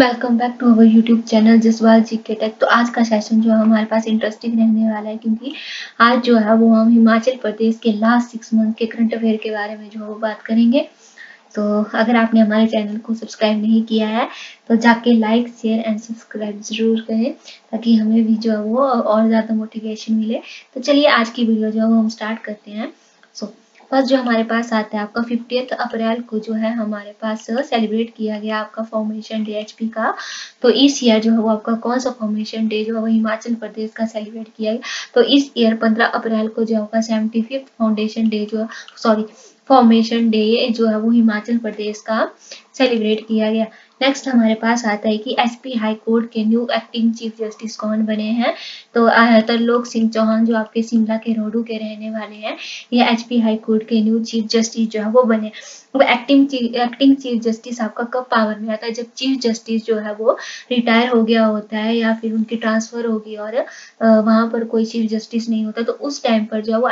Welcome back to our YouTube channel Jaswal GK tech. तो आज का सेशन जो है हमारे पास इंटरेस्टिंग रहने वाला है, क्योंकि आज जो है वो हम हिमाचल प्रदेश के लास्ट 6 मंथ के करंट अफेयर के बारे में जो है वो बात करेंगे। तो अगर आपने हमारे चैनल को सब्सक्राइब नहीं किया है तो जाके लाइक शेयर एंड सब्सक्राइब जरूर करें, ताकि हमें भी जो है वो और ज़्यादा मोटिवेशन मिले। तो चलिए आज की वीडियो जो है वो हम स्टार्ट करते हैं। फर्स्ट जो हमारे पास आता है आपका 50 अप्रैल को जो है हमारे पास सेलिब्रेट किया गया आपका फॉर्मेशन डे एचपी का। तो इस ईयर जो है वो आपका कौन सा फॉर्मेशन डे जो है वो हिमाचल प्रदेश का सेलिब्रेट किया गया। तो इस ईयर 15 अप्रैल को जो होगा 75th फाउंडेशन डे जो फॉर्मेशन डे जो है वो हिमाचल प्रदेश का सेलिब्रेट किया गया। नेक्स्ट हमारे पास आता है कि एसपी हाई कोर्ट के न्यू एक्टिंग चीफ जस्टिस कौन बने हैं। तो तरलोक सिंह चौहान जो आपके शिमला के रोडू के रहने वाले हैं, ये एचपी हाई कोर्ट के न्यू चीफ जस्टिस जो है वो बने। वो एक्टिंग चीफ जस्टिस आपका कब पावर में आता है, जब चीफ जस्टिस जो है वो रिटायर हो गया होता है या फिर उनकी ट्रांसफर होगी और वहां पर कोई चीफ जस्टिस नहीं होता, तो उस टाइम पर जो है वो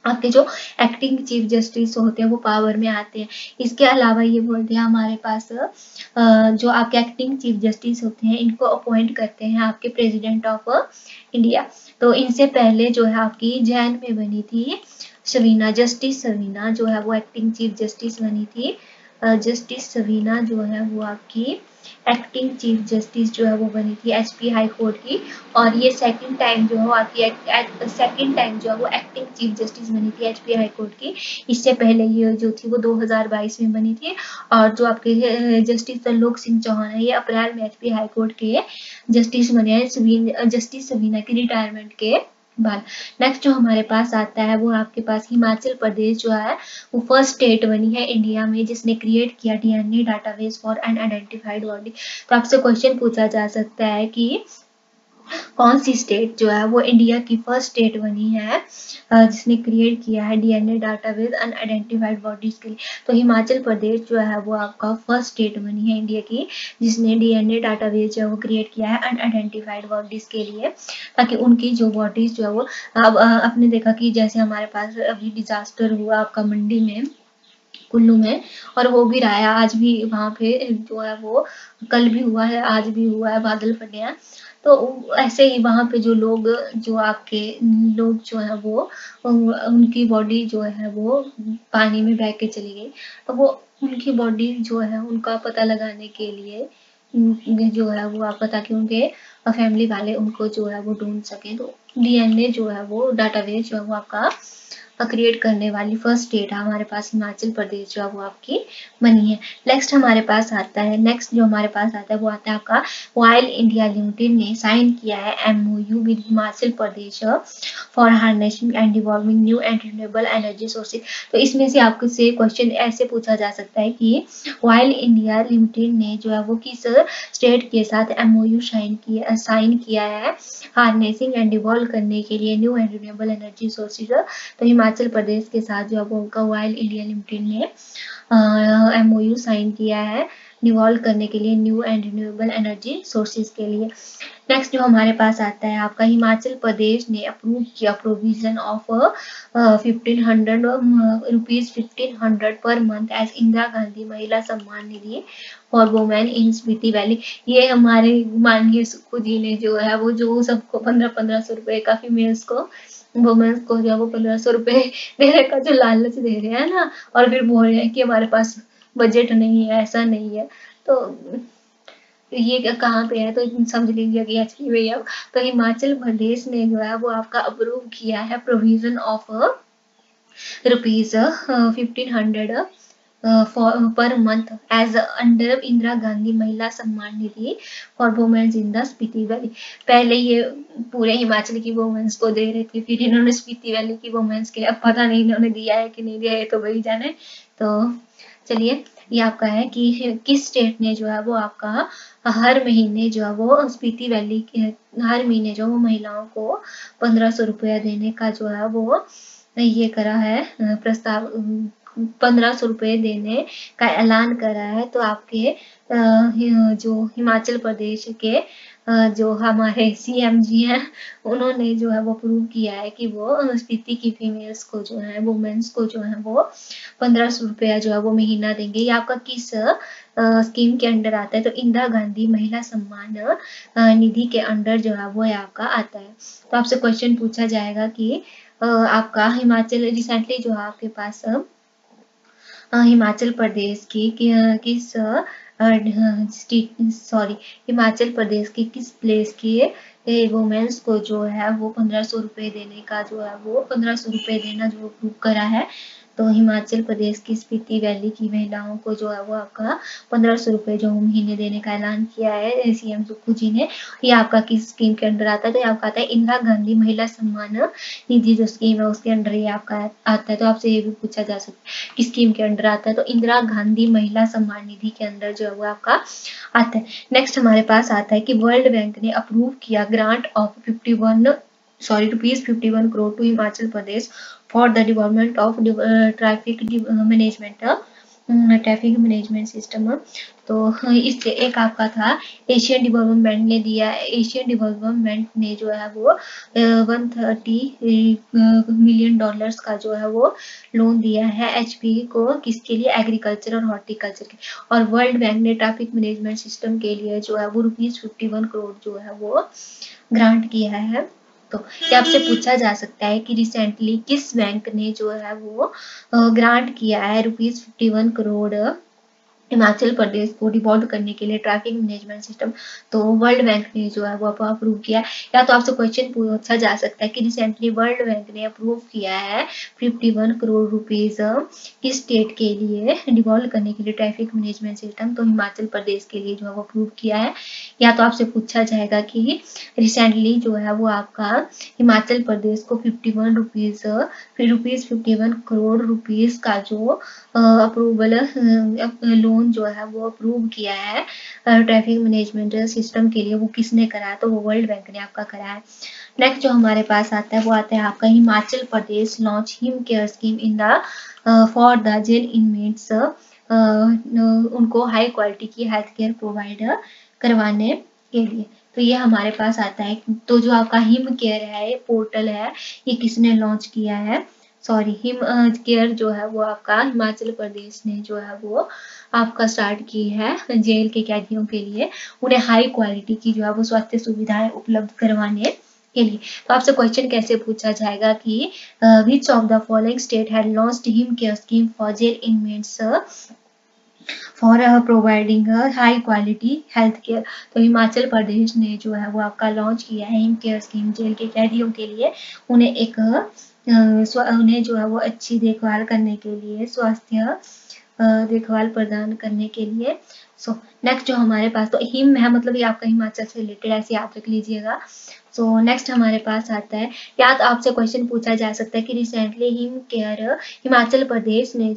आपके जो एक्टिंग चीफ जस्टिस होते हैं वो पावर में आते हैं। इसके अलावा ये बोलते हैं हमारे पास जो आपके एक्टिंग चीफ जस्टिस होते हैं इनको अपॉइंट करते हैं आपके प्रेसिडेंट ऑफ इंडिया। तो इनसे पहले जो है आपकी जैन में बनी थी सवीना, जस्टिस सवीना जो है वो एक्टिंग चीफ जस्टिस बनी थी। जस्टिस सवीना जो है वो आपकी एक्टिंग चीफ जस्टिस जो है वो बनी थी एचपी हाई कोर्ट की। और ये सेकंड टाइम जो है आपकी सेकंड टाइम जो है वो एक्टिंग चीफ जस्टिस बनी थी एचपी हाई कोर्ट की। इससे पहले ये जो थी वो 2022 में बनी थी। और जो आपके जस्टिस तरलोक सिंह चौहान है ये अप्रैल में एचपी हाई कोर्ट के जस्टिस बने हैं जस्टिस सवीना की रिटायरमेंट के बाद। नेक्स्ट जो हमारे पास आता है वो आपके पास हिमाचल प्रदेश जो है वो फर्स्ट स्टेट बनी है इंडिया में जिसने क्रिएट किया DNA database for unidentified body. तो आपसे क्वेश्चन पूछा जा सकता है कि कौन सी स्टेट जो है वो इंडिया की फर्स्ट स्टेट बनी है जिसने क्रिएट किया है डीएनए डाटाबेस अनआइडेंटिफाइड बॉडीज के लिए। तो हिमाचल प्रदेश जो है वो आपका फर्स्ट स्टेट बनी है इंडिया की जिसने डीएनए डाटाबेस जो है वो क्रिएट किया है अनआइडेंटिफाइड बॉडीज के लिए, ताकि उनकी जो बॉडीज जो है वो अब आपने देखा कि जैसे हमारे पास अभी डिजास्टर हुआ आपका मंडी में कुल्लू में, और हो भी रहा है आज भी वहां पे जो है वो कल भी हुआ है आज भी हुआ है, बादल फटे हैं। तो ऐसे ही वहां पे जो लोग जो आपके लोग जो है वो उनकी बॉडी जो है वो पानी में बह के चली गई। तो वो उनकी बॉडी जो है उनका पता लगाने के लिए जो है वो आप ताकि उनके फैमिली वाले उनको जो है वो ढूंढ सके। तो डीएनए जो है वो डाटाबेस जो है वो आपका क्रिएट करने वाली फर्स्ट स्टेट है हमारे पास हिमाचल प्रदेश जो है वो आपकी बनी है। नेक्स्ट हमारे पास आता है वो आता है आपका ऑयल इंडिया लिमिटेड ने साइन किया है MoU with Himachal Pradesh for harnessing and devolving new and renewable energy sources. तो इसमें से आपको से क्वेश्चन ऐसे पूछा जा सकता है कि ऑयल इंडिया लिमिटेड ने जो है वो किस स्टेट के साथ एमओयू साइन किया है हार्नेसिंग एंड डिवॉल्व करने के लिए new and renewable energy sources. तो हिमाचल प्रदेश के साथ जो है वो उनका ऑयल इंडिया लिमिटेड ने एमओयू साइन किया है डिवॉल्व करने के लिए new and renewable energy sources के लिए। नेक्स्ट जो हमारे पास आता है आपका हिमाचल प्रदेश ने अप्रूव किया provision of 1500 per month as Indira Gandhi Mahila Samman Nidhi for women in Spiti valley. ये हमारे माननीय सुक्खू जी ने जो है वो जो सबको 1500 रुपए का फीमेल्स को वुमेन्स को जो है वो 1500 रुपए देने का जो लालच दे रहे हैं ना, और फिर बोल रहे हैं कि हमारे पास बजट नहीं है, ऐसा नहीं है। तो ये कहाँ पे है, तो समझ लीजिए कि एक्चुअली भैया तो हिमाचल प्रदेश ने जो है वो आपका अप्रूव किया है provision of rupees 1500 per month as under Indira Gandhi Mahila Samman Nidhi for womens in the Spiti valley. पहले ये पूरे हिमाचल की वुमेन्स को दे रहे थे, फिर इन्होंने स्पीति वैली की वुमेन्स के, अब पता नहीं इन्होंने दिया है कि नहीं दिया है तो वही जाने। तो चलिए ये आपका है कि किस स्टेट ने जो है वो आपका हर महीने जो है वो स्पीति वैली के हर महीने जो वो महिलाओं को 1500 रुपया देने का जो है वो ये करा है प्रस्ताव 1500 रुपये देने का ऐलान करा है। तो आपके जो हिमाचल प्रदेश के जो हमारे सीएम जी हैं उन्होंने जो है वो प्रूव किया है कि वो स्पीति की फीमेल्स को जो है वुमेन्स को जो है वो 1500 रुपया जो है वो महीना देंगे। ये आपका किस स्कीम के अंडर आता है, तो इंदिरा गांधी महिला सम्मान निधि के अंडर जो है वो आपका आता है। तो आपसे क्वेश्चन पूछा जाएगा कि आपका हिमाचल रिसेंटली जो है आपके पास हिमाचल प्रदेश की किस सॉरी हिमाचल प्रदेश की किस प्लेस की वुमेन्स को जो है वो 1500 रुपये देने का जो है वो 1500 रुपये देना जो अप्रूव करा है। तो हिमाचल प्रदेश की स्पीति वैली की महिलाओं को जो है वो आपका 1500 रुपये जो महीने देने का ऐलान किया है सीएम सुक्खू जी ने। ये आपका किस स्कीम के अंडर आता है? तो ये आपका आता है इंदिरा गांधी महिला सम्मान निधि जो स्कीम है उसके अंडर ये आपका आता है। तो आपसे ये भी पूछा जा सकता है किस स्कीम के अंडर आता है? तो इंदिरा गांधी महिला सम्मान निधि के अंदर जो है वो आपका आता है। नेक्स्ट हमारे पास आता है कि वर्ल्ड बैंक ने अप्रूव किया grant of ₹51 crore to Himachal Pradesh for the development of traffic management system. तो इससे एक आपका था एशियन डेवलपमेंट ने दिया, एशियन डेवलपमेंट ने जो है वो $130 मिलियन का जो है वो लोन दिया है एचपी को, किसके लिए? एग्रीकल्चर और हॉर्टिकल्चर के। और वर्ल्ड बैंक ने ट्रैफिक मैनेजमेंट सिस्टम के लिए जो है वो ₹51 करोड़ जो है वो ग्रांट किया है। तो ये आपसे पूछा जा सकता है कि रिसेंटली किस बैंक ने जो है वो ग्रांट किया है ₹51 करोड़ हिमाचल प्रदेश को डिवॉल्व करने के लिए ट्रैफिक मैनेजमेंट सिस्टम। तो वर्ल्ड बैंक ने जो है वो अप्रूव किया। या तो आपसे क्वेश्चन पूछा जा सकता है कि रिसेंटली वर्ल्ड बैंक ने अप्रूव किया है 51 करोड़ रुपीज किस स्टेट के लिए डिवॉल्व करने के लिए ट्रैफिक मैनेजमेंट सिस्टम? तो हिमाचल प्रदेश के लिए जो है वो अप्रूव किया है। या तो आपसे पूछा जाएगा कि रिसेंटली जो है वो आपका हिमाचल प्रदेश को 51 करोड़ रुपीज का जो अप्रूवल लोन जो है वो अप्रूव किया है ट्रैफिक मैनेजमेंट सिस्टम के लिए, वो किसने करा है? तो वो वर्ल्ड बैंक ने आपका करा है। नेक्स्ट जो हमारे पास आता है वो आता है आपका Himachal Pradesh launch Him care scheme in the for the jail inmates, उनको हाई क्वालिटी की हेल्थ केयर प्रोवाइड करवाने के लिए। तो ये हमारे पास आता है। तो जो आपका हिम केयर है पोर्टल है, ये किसने लॉन्च किया है? सॉरी हिम केयर जो है वो आपका हिमाचल प्रदेश ने जो है वो आपका स्टार्ट की है जेल के कैदियों के लिए, उन्हें हाई क्वालिटी की जो है वो स्वास्थ्य सुविधाएं उपलब्ध करवाने के लिए। तो आपसे क्वेश्चन कैसे पूछा जाएगा कि which of the following state had launched Him care scheme for jail inmates for providing high quality health care? तो हिमाचल प्रदेश ने जो है वो आपका लॉन्च किया है हिम केयर स्कीम जेल के कैदियों के लिए, उन्हें एक उन्हें जो है वो अच्छी देखभाल करने के लिए, स्वास्थ्य देखभाल प्रदान करने के लिए। सो नेक्स्ट जो हमारे पास, तो हिम है मतलब ये आपका हिमाचल से रिलेटेड, ऐसे याद रख लीजिएगा। सो नेक्स्ट हमारे पास आता है, या तो आपसे क्वेश्चन पूछा जा सकता है कि रिसेंटली हिमाचल प्रदेश ने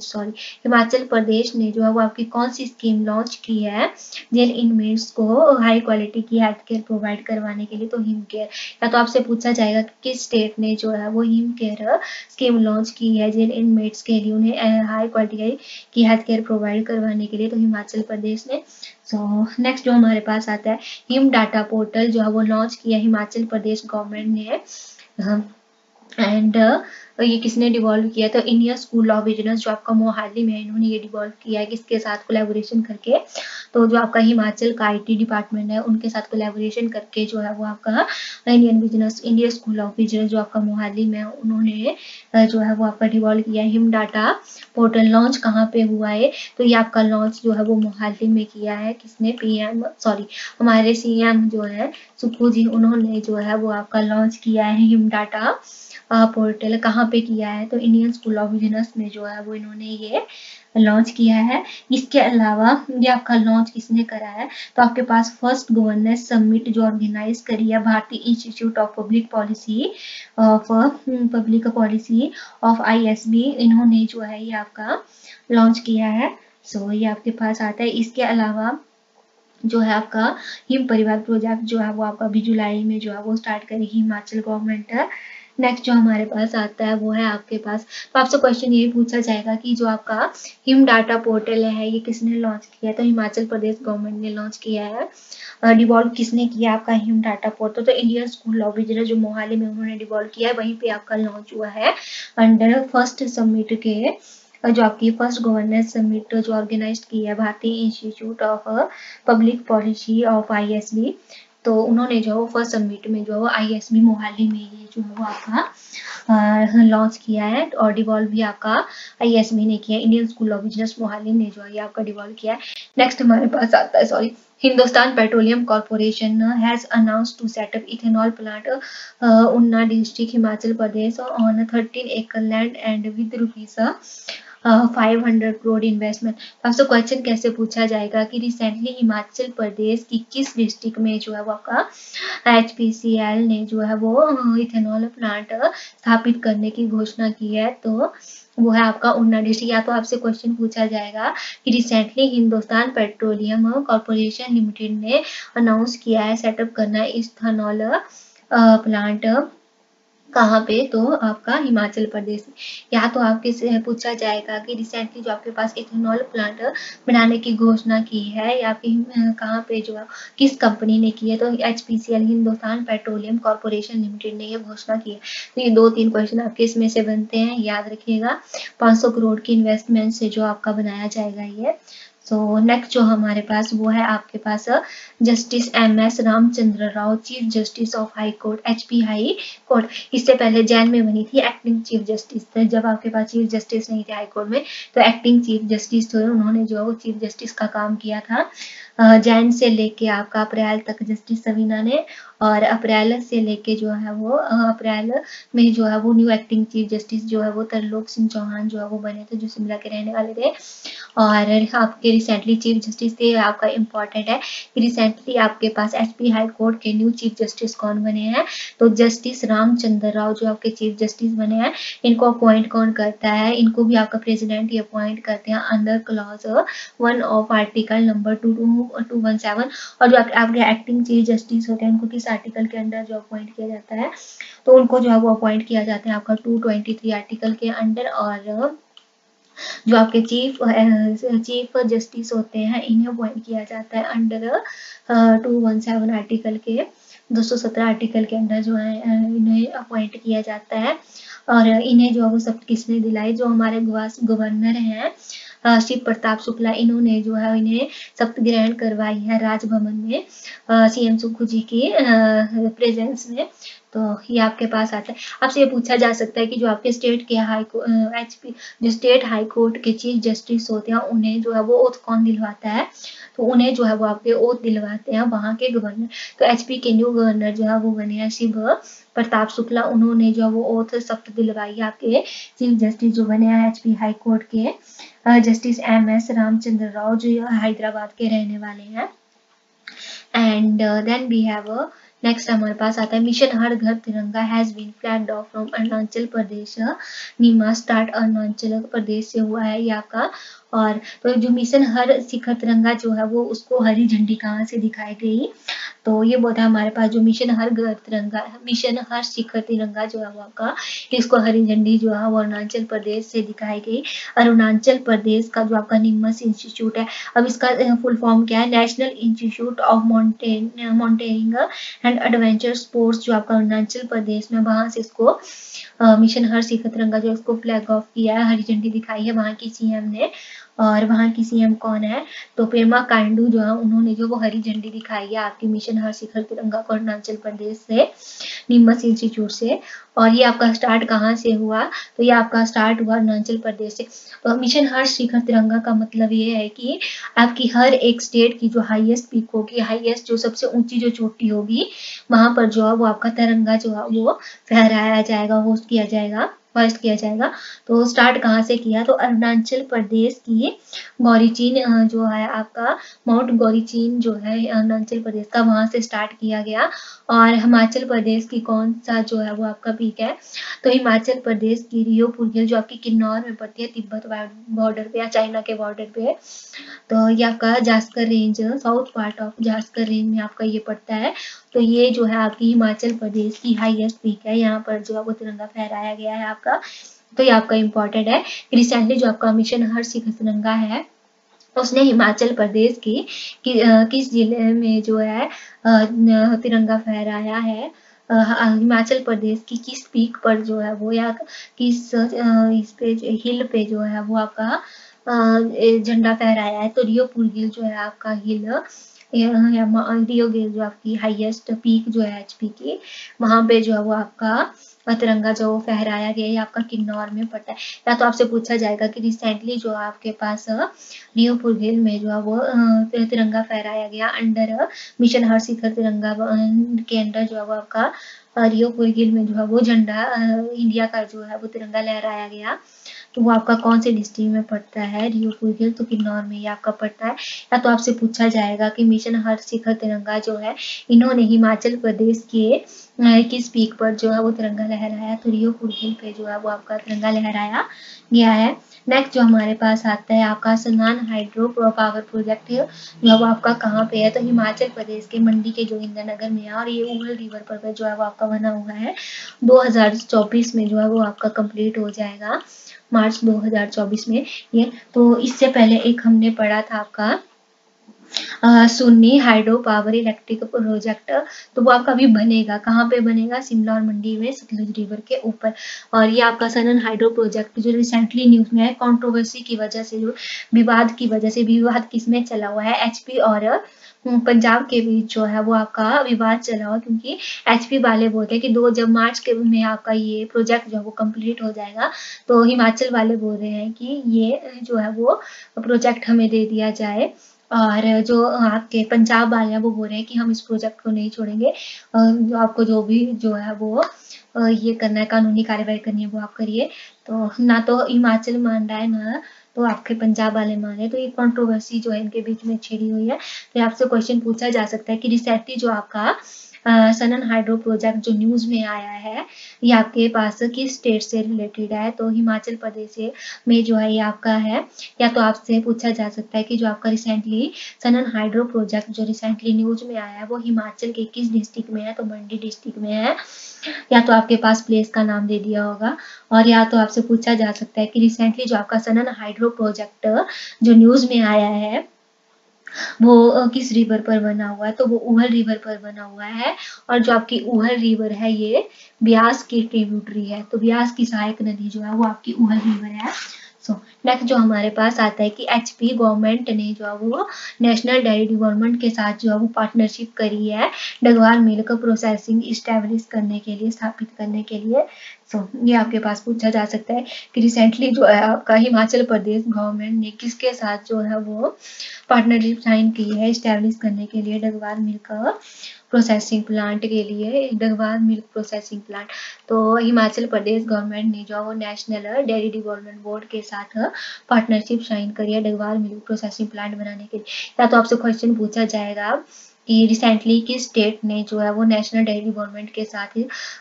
जो है वो आपकी कौन सी स्कीम लॉन्च की है जेल इनमेट्स को हाई क्वालिटी की हेल्थ केयर प्रोवाइड करवाने के लिए? तो हिम केयर। या तो आपसे पूछा जाएगा कि किस स्टेट ने जो है वो हिम केयर स्कीम लॉन्च की है जेल इनमेट्स के लिए, उन्हें हाई क्वालिटी की हेल्थ केयर प्रोवाइड करवाने के लिए? तो हिमाचल प्रदेश ने। सो नेक्स्ट जो हमारे पास आता है हिम डाटा पोर्टल जो है वो लॉन्च किया हिमाचल प्रदेश गवर्नमेंट ने, एंड ये किसने डिवॉल्व किया? तो इंडियन स्कूल ऑफ बिजनेस जो आपका मोहाली में, इन्होंने ये डिवॉल्व किया है किसके साथ कोलैबोरेशन करके? तो जो आपका हिमाचल का आईटी डिपार्टमेंट है उनके साथ कोलैबोरेशन करके जो है वो आपका इंडियन स्कूल ऑफ बिजनेस जो आपका मोहाली में, उन्होंने जो है वो आपका डिवॉल्व किया हिम डाटा पोर्टल। लॉन्च कहाँ पे हुआ है? तो ये आपका लॉन्च जो है वो मोहाली में किया है किसने? हमारे सीएम जो है सुक्खू जी, उन्होंने जो है वो आपका लॉन्च किया है हिम डाटा पोर्टल। कहाँ पे किया है? तो इंडियन स्कूल ऑफ बिजनेस में जो है वो इन्होंने ये लॉन्च किया है। इसके अलावा ये आपका लॉन्च किसने करा है? तो आपके पास फर्स्ट गवर्नेंस समिट जो ऑर्गेनाइज करी है भारतीय institute of public policy of ISB, इन्होंने जो है ये आपका लॉन्च किया है। सो ये आपके पास आता है। इसके अलावा जो है आपका हिम परिवार प्रोजेक्ट जो है वो आपका भी जुलाई में जो है वो स्टार्ट करेगी हिमाचल गवर्नमेंट है। नेक्स्ट जो हमारे पास आता है वो है आपके पास, तो आपसे क्वेश्चन ये पूछा जाएगा कि जो आपका हिम डाटा पोर्टल है ये किसने लॉन्च किया है? तो हिमाचल प्रदेश गवर्नमेंट ने लॉन्च किया है। डिवॉल्व किसने किया आपका हिम डाटा पोर्टल? तो इंडियन स्कूल ऑफ बिजनेस जो मोहाली में उन्होंने डिवॉल्व किया है, वहीं पे आपका लॉन्च हुआ है अंडर फर्स्ट समिट के जो आपकी फर्स्ट गवर्नेंस समिट जो ऑर्गेनाइज की है भारतीय institute of public policy of ISB, तो उन्होंने जो फर्स्ट समिट में जो ISB मोहाली में ये जो है वो आपका लॉन्च किया है, और डिवॉल्व भी आपका ISB ने किया है, Indian school of business Mohali ने जो है आपका डिवॉल्व किया है। नेक्स्ट हमारे पास आता है Hindustan Petroleum Corporation has announced to set up ethanol plant Una district Himachal Pradesh on 13 acre land and with rupees 500 crore investment. आपसे क्वेश्चन कैसे पूछा जाएगा कि रिसेंटली हिमाचल प्रदेश की किस डिस्ट्रिक्ट में जो है वो आपका HPCL ने जो है वो इथेनॉल प्लांट स्थापित करने की घोषणा की है, तो वो है आपका उन्ना डिस्ट्रिक्ट। या तो आपसे क्वेश्चन पूछा जाएगा कि recently Hindustan Petroleum corporation limited ने अनाउंस किया है सेटअप करना इथेनॉल प्लांट कहाँ पे, तो आपका हिमाचल प्रदेश। या तो आपके से पूछा जाएगा कि रिसेंटली जो आपके पास इथेनॉल प्लांट बनाने की घोषणा की है या फिर कहाँ पे जो किस कंपनी ने की है, तो HPCL Hindustan Petroleum corporation limited ने ये घोषणा की है। तो ये 2-3 क्वेश्चन आपके इसमें से बनते हैं, याद रखिएगा। 500 करोड़ की इन्वेस्टमेंट से जो आपका बनाया जाएगा ये। सो नेक्स्ट जो हमारे पास वो है आपके पास justice MS Ramachandra Rao, chief justice of high court HP high court. इससे पहले जैन में बनी थी एक्टिंग चीफ जस्टिस थे, जब आपके पास चीफ जस्टिस नहीं थे हाई कोर्ट में, तो एक्टिंग चीफ जस्टिस थे, उन्होंने जो है वो चीफ जस्टिस का काम किया था। जैन से लेके आपका अप्रैल तक जस्टिस सवीना ने, और अप्रैल से लेके जो है वो अप्रैल में जो है वो न्यू एक्टिंग चीफ जस्टिस जो है वो तरलोक सिंह चौहान जो है वो बने थे, जो शिमला के रहने वाले थे। और आपके रिसेंटली चीफ जस्टिस थे, आपका इम्पोर्टेंट है कि रिसेंटली आपके पास HP हाई कोर्ट के न्यू चीफ जस्टिस कौन बने हैं, तो जस्टिस रामचंद्र राव जो आपके चीफ जस्टिस बने हैं। इनको अपॉइंट कौन करता है, इनको भी आपका प्रेसिडेंट ही अपॉइंट करते हैं under clause 1 of article number 217। और जो आपके एक्टिंग चीफ जस्टिस होते हैं उनको किस आर्टिकल के अंडर जो अपॉइंट किया जाता है, तो उनको जो है वो अपॉइंट किया जाता है आपका 223 आर्टिकल के अंडर। और जो आपके चीफ जस्टिस होते हैं इन्हें अपॉइंट किया जाता है अंडर 217 आर्टिकल के 217 आर्टिकल के अंडर जो है इन्हें अपॉइंट किया जाता है। और इन्हें जो है वो सब किसने दिलाई, जो हमारे गवर्नर हैं शिव प्रताप शुक्ला, इन्होंने जो है इन्हें शपथ ग्रहण करवाई है राजभवन में CM सुक्खू जी की प्रेजेंस में। तो ये आपके पास आता है। आपसे ये पूछा जा सकता है कि जो आपके स्टेट के जो स्टेट हाई कोर्ट के चीफ जस्टिस होते हैं उन्हें जो है वो ओथ कौन दिलवाता है, तो उन्हें जो है वो आपके ओथ दिलवाते हैं वहाँ के गवर्नर। तो HP के न्यू गवर्नर जो है वो बने हैं शिव प्रताप शुक्ला, उन्होंने जो वो ओथ शपथ दिलवाई है आपके चीफ जस्टिस जो बने हैं HP हाई कोर्ट के जस्टिस MS रामचंद्र राव, जो हैदराबाद के रहने वाले हैं। And then we have next हमारे पास आता है mission Har Ghar Tiranga has been flagged off from Arunachal Pradesh नीमा स्टार्ट अरुणाचल प्रदेश से हुआ है ये आपका। और तो जो मिशन हर शिखर तिरंगा जो है वो उसको हरी झंडी कहाँ से दिखाई गई, तो ये बोला हमारे पास जो मिशन हर घर तिरंगा मिशन हर शिखर तिरंगा जो है वो आपका इसको हरी झंडी जो है वो अरुणाचल प्रदेश से दिखाई गई। अरुणाचल प्रदेश का जो आपका निम्स इंस्टीट्यूट है, अब इसका फुल फॉर्म क्या है, National Institute of Mountaineering and Adventure Sports, जो आपका अरुणाचल प्रदेश में, वहां से इसको मिशन हर शिखर तिरंगा जो इसको फ्लैग ऑफ किया है, हरी झंडी दिखाई है वहां की CM ने। और वहाँ की CM कौन है, तो पेमा खांडू जो है उन्होंने जो वो हरी झंडी दिखाई है आपकी मिशन हर शिखर तिरंगा को अरुणाचल प्रदेश से निम्स इंस्टीट्यूट से। और ये आपका स्टार्ट कहाँ से हुआ, तो ये आपका स्टार्ट हुआ अरुणाचल प्रदेश से। तो मिशन हर शिखर तिरंगा का मतलब ये है कि आपकी हर एक स्टेट की जो हाईएस्ट पीक होगी, हाईएस्ट जो सबसे ऊंची जो चोटी होगी, वहां पर जो है वो आपका तिरंगा जो है वो फहराया जाएगा, होस्ट किया जाएगा, फर्स्ट किया जाएगा। तो स्टार्ट कहाँ से किया, तो अरुणाचल प्रदेश की गौरीचीन जो है आपका माउंट गौरीचीन जो है अरुणाचल प्रदेश का, वहां से स्टार्ट किया गया। और हिमाचल प्रदेश की कौन सा जो है वो आपका पीक है, तो हिमाचल प्रदेश की रियो पुरगेल जो आपकी किन्नौर में पड़ती है, तिब्बत बॉर्डर पे या चाइना के बॉर्डर पे। तो ये आपका Zanskar range, south part of Zanskar range में आपका ये पड़ता है। तो ये जो है आपकी हिमाचल प्रदेश की हाईएस्ट पीक है, यहाँ पर जो है वो तिरंगा फहराया गया है आपका। तो ये आपका इम्पोर्टेंट है। रिसेंटली जो आपका मिशन हर शिखर तिरंगा है उसने हिमाचल प्रदेश की किस जिले में जो है तिरंगा फहराया है, हिमाचल प्रदेश की किस पीक पर जो है वो या किस इस पे हिल पे जो है वो आपका झंडा फहराया है। तो रियोपुर हिल जो है आपका हिल रियो हिल जो आपकी हाईएस्ट पीक जो है एचपी की, वहां पे जो है वो आपका तिरंगा जो फहराया गया है आपका किन्नौर में पड़ता है। या तो आपसे पूछा जाएगा कि रिसेंटली जो आपके पास रियोपुर हिल में जो है वो तिरंगा फहराया गया अंडर मिशन हर शिखर तिरंगा के अंडर जो है वो आपका रियोपुर हिल में जो है वो झंडा इंडिया का जो है वो तिरंगा लहराया गया। तो वो आपका कौन से डिस्ट्रिक्ट में पड़ता है, रियोपुर हिल तो किन्नौर में ही आपका पड़ता है। या तो आपसे पूछा जाएगा कि मिशन हर शिखर तिरंगा जो है इन्होंने हिमाचल प्रदेश के किस पीक पर जो है वो तिरंगा लहराया, तो रियोपुर हिल पे जो है वो आपका तिरंगा लहराया गया है। नेक्स्ट जो हमारे पास आता है आपका सनान हाइड्रो पावर प्रोजेक्ट है जो वो आपका कहाँ पे है, तो हिमाचल प्रदेश के मंडी के जोगिंद्रनगर में है और ये उगल रिवर पर जो है वो आपका बना हुआ है। 2024 में जो है वो आपका कंप्लीट हो जाएगा, मार्च 2024 में ये। तो इससे पहले एक हमने पढ़ा था आपका Sunni hydro power electric project, तो वो आपका भी बनेगा, कहाँ पे बनेगा, शिमला और मंडी में सतलुज रिवर के ऊपर। और ये आपका सनन हाइड्रो प्रोजेक्ट जो रिसेंटली न्यूज में है, कंट्रोवर्सी की वजह से, जो विवाद की वजह से, विवाद किसमें चला हुआ है, एचपी और पंजाब के बीच जो है वो आपका विवाद चला हुआ, क्योंकि एचपी वाले बोलते हैं कि जब मार्च के में आपका ये प्रोजेक्ट जो है वो कंप्लीट हो जाएगा, तो हिमाचल वाले बोल रहे हैं कि ये जो है वो प्रोजेक्ट हमें दे दिया जाए। और जो आपके पंजाब वाले हैं वो बोल रहे हैं कि हम इस प्रोजेक्ट को नहीं छोड़ेंगे, जो आपको जो भी जो है वो ये करना है, कानूनी कार्रवाई करनी है वो आप करिए। तो ना तो हिमाचल मान रहा है ना तो आपके पंजाब वाले मान रहे हैं, तो ये कंट्रोवर्सी जो है इनके बीच में छिड़ी हुई है। तो आपसे क्वेश्चन पूछा जा सकता है कि रिसेंटली जो आपका सनन हाइड्रो प्रोजेक्ट जो न्यूज में आया है ये आपके पास किस स्टेट से रिलेटेड है, तो हिमाचल प्रदेश में जो है ये आपका है। या तो आपसे पूछा जा सकता है कि जो आपका रिसेंटली सनन हाइड्रो प्रोजेक्ट जो रिसेंटली न्यूज में आया है वो हिमाचल के किस डिस्ट्रिक्ट में है, तो मंडी डिस्ट्रिक्ट में है। या तो आपके पास प्लेस का नाम दे दिया होगा। और या तो आपसे पूछा जा सकता है कि रिसेंटली जो आपका सनन हाइड्रो प्रोजेक्ट जो न्यूज में आया है वो किस रिवर पर बना हुआ है, तो वो उहल रिवर पर बना हुआ है। और जो आपकी उहल रिवर है ये ब्यास की ट्रिब्यूटरी है, तो ब्यास की सहायक नदी जो है वो आपकी उहल रिवर है। सो नेक्स्ट जो हमारे पास आता है कि एचपी गवर्नमेंट ने जो है वो नेशनल डेयरी डेवलपमेंट के साथ जो है वो पार्टनरशिप करी है डगवार मिल्क प्रोसेसिंग इस्टेब्लिश करने के लिए, स्थापित करने के लिए। सो ये आपके पास पूछा जा सकता है कि रिसेंटली जो है आपका हिमाचल प्रदेश गवर्नमेंट ने किसके साथ जो है वो पार्टनरशिप साइन की है इस्टेब्लिश करने के लिए डगवार मिल्क प्रोसेसिंग प्लांट के लिए, डगवार मिल्क प्रोसेसिंग प्लांट। तो हिमाचल प्रदेश गवर्नमेंट ने जो वो नेशनल डेयरी डेवलपमेंट बोर्ड के साथ पार्टनरशिप साइन करी है डगवार मिल्क प्रोसेसिंग प्लांट बनाने के लिए। या तो आपसे क्वेश्चन पूछा जाएगा कि रिसेंटली किस स्टेट ने जो है वो नेशनल डेयरी डेवलपमेंट के साथ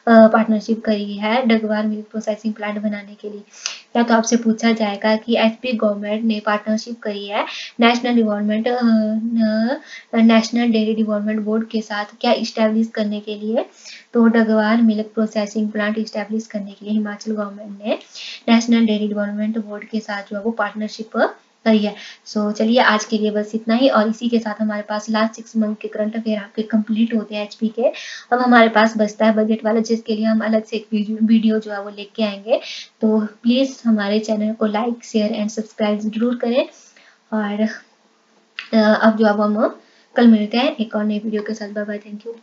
पार्टनरशिप करी है डगवार मिल्क प्रोसेसिंग प्लांट बनाने के लिए। या तो आपसे पूछा जाएगा कि एचपी गवर्नमेंट ने पार्टनरशिप करी है national development national dairy development board के साथ क्या इस्टेब्लिश करने के लिए, तो डगवार मिल्क प्रोसेसिंग प्लांट इस्टेब्लिश करने के लिए हिमाचल गवर्नमेंट ने नेशनल डेयरी डेवलपमेंट बोर्ड के साथ जो है वो पार्टनरशिप करी है। सो चलिए आज के लिए बस इतना ही, और इसी के साथ हमारे पास लास्ट 6 मंथ के करंट अफेयर आपके कंप्लीट होते हैं एचपी के। अब हमारे पास बचता है बजट वाला, जिसके लिए हम अलग से एक वीडियो जो है वो लेके आएंगे। तो प्लीज़ हमारे चैनल को लाइक शेयर एंड सब्सक्राइब जरूर करें। और अब जो अब हम कल मिलते हैं एक और नई वीडियो के साथ। Bye bye, thank you.